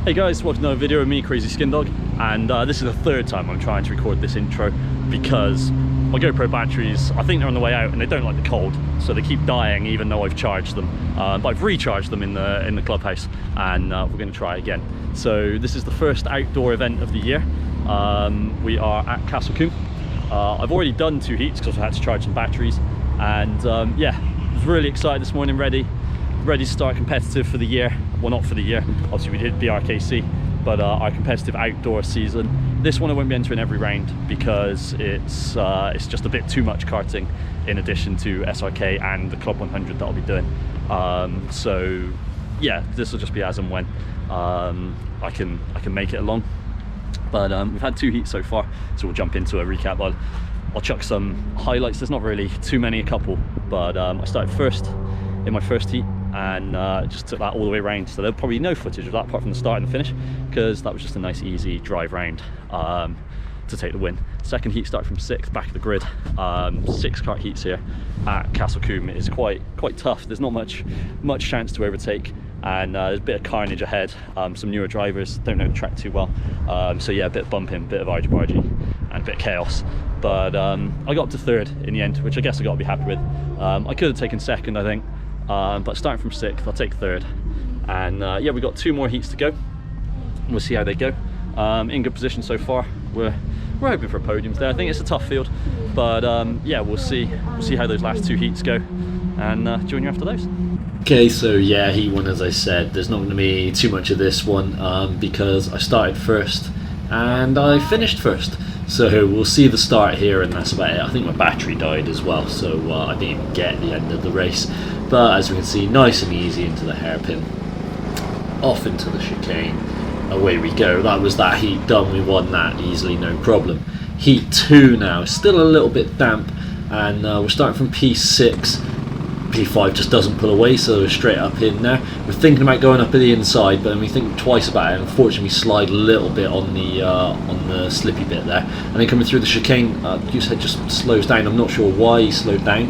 Hey guys, welcome to another video with me, Crazy Skin Dog, and this is the third time I'm trying to record this intro because my GoPro batteries, I think they're on the way out and they don't like the cold, so they keep dying even though I've charged them. But I've recharged them in the clubhouse, and we're going to try again. So this is the first outdoor event of the year. We are at Combe. I've already done 2 heats because I had to charge some batteries, and yeah, I was really excited this morning, ready to start competitive for the year. Well, not for the year, obviously we did BRKC, but our competitive outdoor season. This one I won't be entering every round because it's just a bit too much karting in addition to SRK and the Club 100 that I'll be doing. So yeah, this will just be as and when I can make it along. But we've had 2 heats so far, so we'll jump into a recap. I'll chuck some highlights. There's not really too many, a couple, but I started first in my first heat and just took that all the way around, so there'll probably be no footage of that apart from the start and the finish, because that was just a nice easy drive round to take the win. Second heat started from 6th, back of the grid. 6 kart heats here at Combe. It is quite tough. There's not much chance to overtake, and there's a bit of carnage ahead. Some newer drivers don't know the track too well, so yeah, a bit of bumping, a bit of argy-bargy and a bit of chaos. But I got up to 3rd in the end, which I guess I got to be happy with. I could have taken 2nd, I think, but starting from 6th, I'll take 3rd. And yeah, we've got 2 more heats to go. We'll see how they go. In good position so far. We're hoping for podiums there. I think it's a tough field, but yeah, we'll see how those last 2 heats go, and join you after those. Okay, so yeah, heat 1, as I said, there's not going to be too much of this one because I started first and I finished first. So we'll see the start here, and that's about it. I think my battery died as well, so I didn't even get the end of the race. But as we can see, nice and easy into the hairpin, off into the chicane, away we go. That was that heat done. We won that easily, no problem. Heat 2 now, still a little bit damp, and we're starting from P6. P5 just doesn't pull away, so we're straight up in there. We're thinking about going up at the inside, but then we think twice about it. Unfortunately, we slide a little bit on the slippy bit there, and then coming through the chicane, Goosehead just slows down. I'm not sure why he slowed down,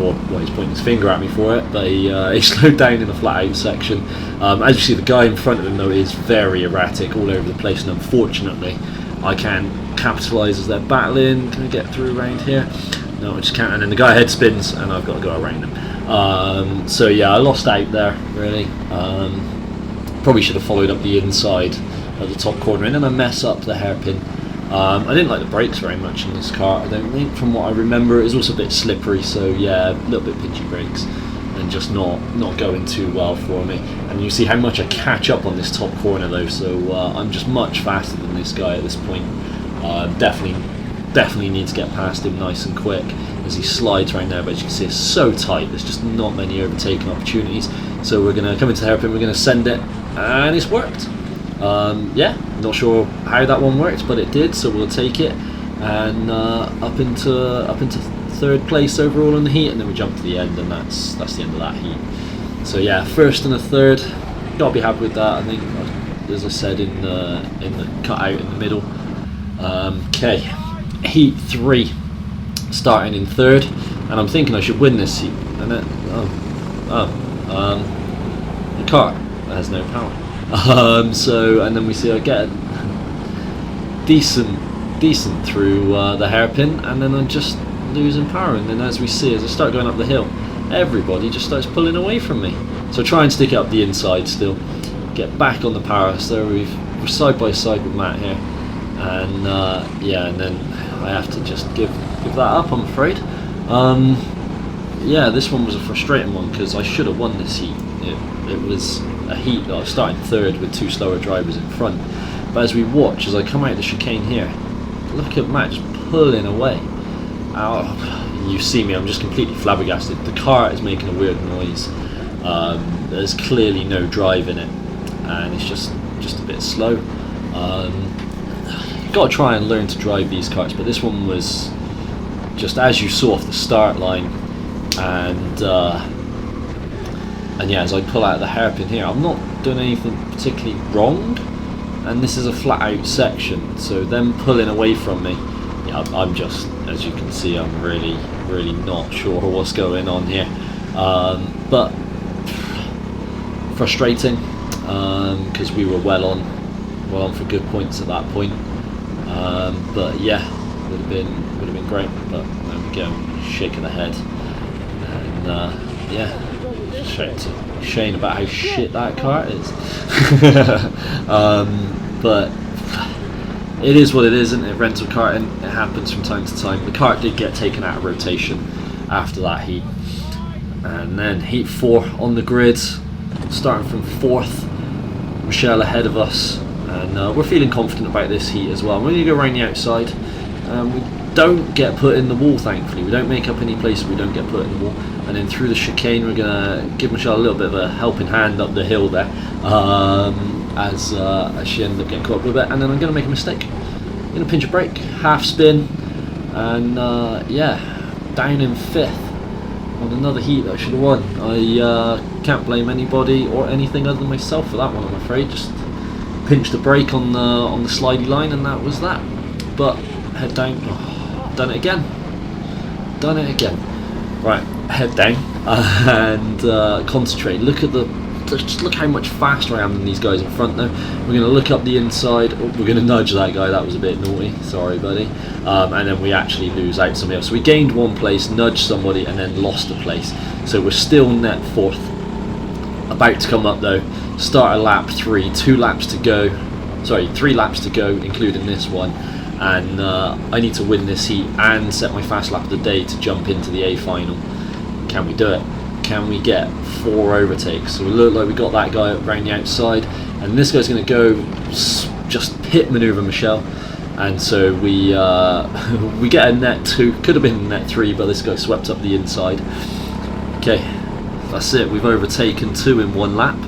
or why he's pointing his finger at me for it, but he slowed down in the flat out section. As you see, the guy in front of him though is very erratic, all over the place, and unfortunately, I can't capitalise as they're battling. Can I get through around here? No, I just can't. And then the guy ahead spins, and I've got to go around him. So yeah, I lost out there, really. Probably should have followed up the inside at the top corner, and then I mess up the hairpin. I didn't like the brakes very much in this car, I don't think, from what I remember. It was also a bit slippery, so yeah, a little bit pinchy brakes, and just not going too well for me. And you see how much I catch up on this top corner though, so I'm just much faster than this guy at this point. Definitely need to get past him nice and quick as he slides right now, but as you can see, it's so tight, there's just not many overtaking opportunities. So we're going to come into the hairpin, we're going to send it, and it's worked. Yeah, not sure how that one worked, but it did, so we'll take it, and up into 3rd place overall in the heat, and then we jump to the end, and that's the end of that heat. So yeah, 1st and a 3rd, gotta be happy with that. I think, as I said, in the cut out in the middle. Okay, heat 3, starting in 3rd, and I'm thinking I should win this heat, and then the car has no power. So, and then we see I get decent through the hairpin, and then I'm just losing power. And then as we see, as I start going up the hill, everybody just starts pulling away from me. So try and stick it up the inside still, get back on the power. So we're side by side with Matt here, and yeah, and then I have to just give that up, I'm afraid. Yeah, this one was a frustrating one because I should have won this heat. It was a heat that I was starting 3rd with 2 slower drivers in front. But as we watch, as I come out of the chicane here, look at Matt just pulling away. You see me, I'm just completely flabbergasted. The car is making a weird noise. There's clearly no drive in it, and it's just a bit slow. You've got to try and learn to drive these cars, but this one was just as you saw off the start line, and yeah, as I pull out of the hairpin here, I'm not doing anything particularly wrong, and this is a flat out section, so them pulling away from me, yeah, I'm just, as you can see, I'm really not sure what's going on here, but frustrating, because we were well on well on for good points at that point. But yeah, would have been great. But there we go, shake of the head, and yeah, straight to Shane about how shit that car is. But it is what it is, isn't it? Rental karting, it happens from time to time. The kart did get taken out of rotation after that heat, and then heat 4 on the grid, starting from 4th, Michelle ahead of us, and we're feeling confident about this heat as well. We're going to go around the outside. We don't get put in the wall, thankfully. We don't make up any place, we don't get put in the wall. And then through the chicane, we're going to give Michelle a little bit of a helping hand up the hill there, as she ended up getting caught up with it. And then I'm going to make a mistake. I'm going to pinch a brake, half spin, and yeah, down in 5th on another heat that I should have won. I can't blame anybody or anything other than myself for that one, I'm afraid. Just pinched the brake on the slidey line, and that was that. But head down. Oh, done it again. Right, head down and concentrate. Just look how much faster I am than these guys in front now. We're going to look up the inside. Oh, we're going to nudge that guy. That was a bit naughty. Sorry, buddy. And then we actually lose out somebody else. So we gained 1 place, nudged somebody, and then lost a place. So we're still net 4th. About to come up though. Start a lap 3. 2 laps to go. Sorry, 3 laps to go, including this one. And I need to win this heat and set my fast lap of the day to jump into the A final. Can we do it? Can we get 4 overtakes? So we look like we got that guy around the outside, and this guy's going to go just pit maneuver Michelle, and so we we get a net 2. Could have been net 3, but this guy swept up the inside. Okay, that's it. We've overtaken 2 in 1 lap,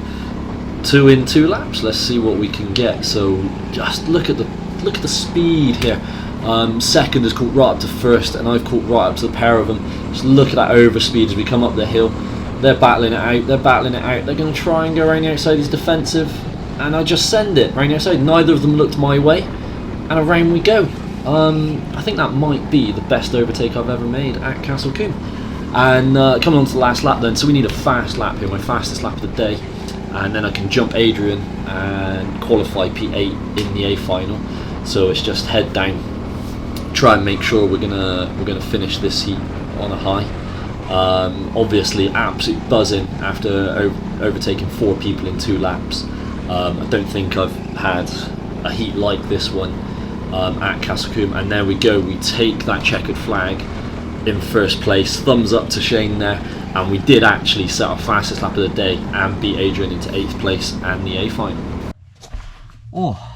2 in 2 laps. Let's see what we can get. So just look at the speed here. Second has caught right up to 1st, and I've caught right up to the pair of them. Just look at that overspeed as we come up the hill. They're battling it out. They're going to try and go around the outside. He's defensive, and I just send it around the outside. Neither of them looked my way, and around we go. I think that might be the best overtake I've ever made at Castle Combe. And coming on to the last lap then, so we need a fast lap here, my fastest lap of the day, and then I can jump Adrian and qualify P8 in the A final. So it's just head down, try and make sure we're gonna finish this heat on a high. Obviously absolute buzzing after overtaking 4 people in 2 laps. I don't think I've had a heat like this one at Castle Combe, and there we go, we take that checkered flag in 1st place. Thumbs up to Shane there, and we did actually set our fastest lap of the day and beat Adrian into 8th place and the A final. Oh.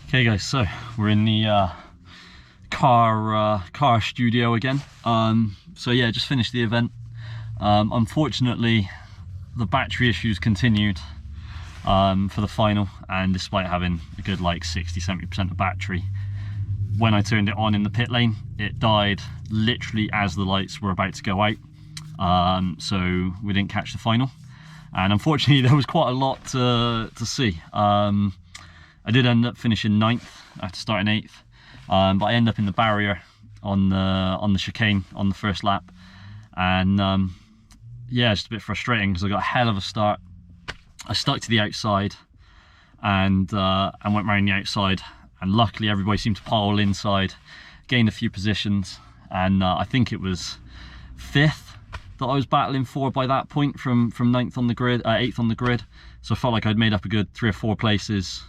Okay guys, so we're in the car studio again. So yeah, just finished the event. Unfortunately, the battery issues continued for the final, and despite having a good like 60-70% of battery, when I turned it on in the pit lane, it died literally as the lights were about to go out. So we didn't catch the final, and unfortunately there was quite a lot to see. I did end up finishing 9th after starting 8th, but I ended up in the barrier on the chicane on the 1st lap, and yeah, just a bit frustrating because I got a hell of a start. I stuck to the outside and went round the outside, and luckily everybody seemed to pile inside, gained a few positions, and I think it was 5th that I was battling for by that point from 9th on the grid, 8th on the grid. So I felt like I'd made up a good 3 or 4 places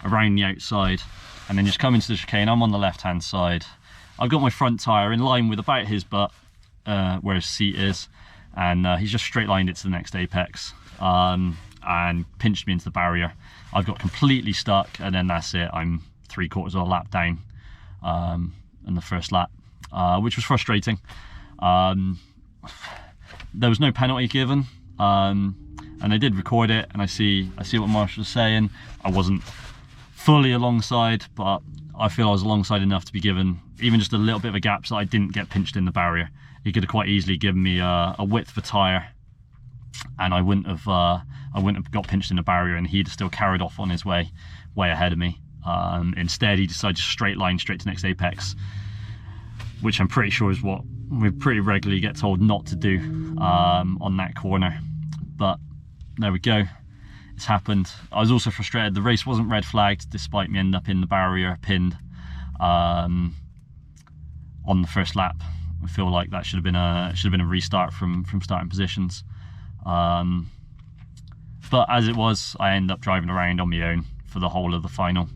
around the outside, and then just come into the chicane. I'm on the left hand side. I've got my front tyre in line with about his butt, where his seat is, and he's just straight lined it to the next apex, and pinched me into the barrier. I've got completely stuck, and then that's it. I'm 3/4 of a lap down in the 1st lap, which was frustrating. There was no penalty given, and I did record it, and I see what Marshall was saying. I wasn't fully alongside, but I feel I was alongside enough to be given even just a little bit of a gap so I didn't get pinched in the barrier. He could have quite easily given me a width for tyre, and I wouldn't have got pinched in the barrier, and he'd still carried off on his way ahead of me. Instead, he decided to straight line straight to next apex, which I'm pretty sure is what we pretty regularly get told not to do on that corner. But there we go. it's happened. I was also frustrated. The race wasn't red flagged, despite me ending up in the barrier pinned on the first lap. I feel like that should have been a restart from starting positions. But as it was, I ended up driving around on my own for the whole of the final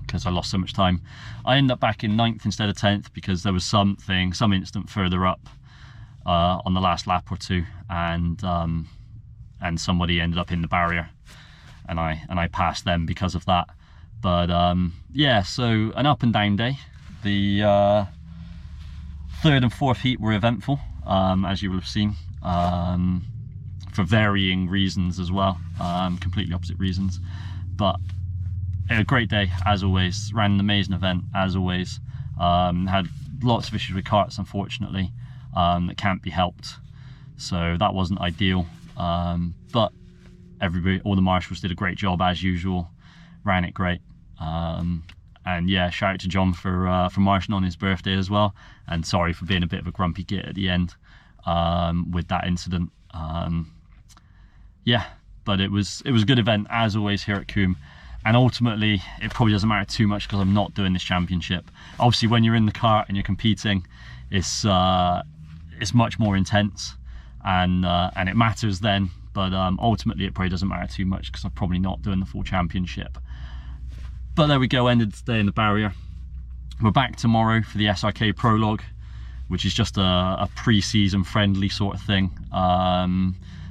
because I lost so much time. I ended up back in 9th instead of 10th because there was some instant further up on the last lap or two, and somebody ended up in the barrier, and I passed them because of that. But yeah, so an up and down day. The 3rd and 4th heat were eventful, as you will have seen, for varying reasons as well, completely opposite reasons. But a great day as always. Ran an amazing event as always. Had lots of issues with karts, unfortunately, that can't be helped, so that wasn't ideal. But everybody, all the marshals did a great job as usual. Ran it great. And yeah, shout out to John for marshalling on his birthday as well. And sorry for being a bit of a grumpy git at the end with that incident. Yeah, but it was a good event as always here at Combe. And ultimately, it probably doesn't matter too much because I'm not doing this championship. Obviously, when you're in the kart and you're competing, it's much more intense, and it matters then. But ultimately, it probably doesn't matter too much because I'm probably not doing the full championship. But there we go, ended the day in the barrier. We're back tomorrow for the SRK prologue, which is just a pre-season friendly sort of thing.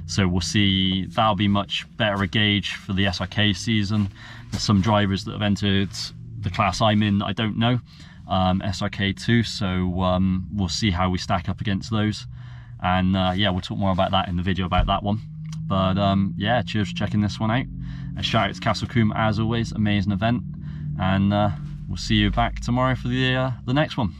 So we'll see, that'll be much better a gauge for the SRK season. There's some drivers that have entered the class I'm in that I don't know, SRK2, so we'll see how we stack up against those. And yeah, we'll talk more about that in the video about that one. But yeah, cheers for checking this one out. A shout out to Castle Combe as always, amazing event. And we'll see you back tomorrow for the next one.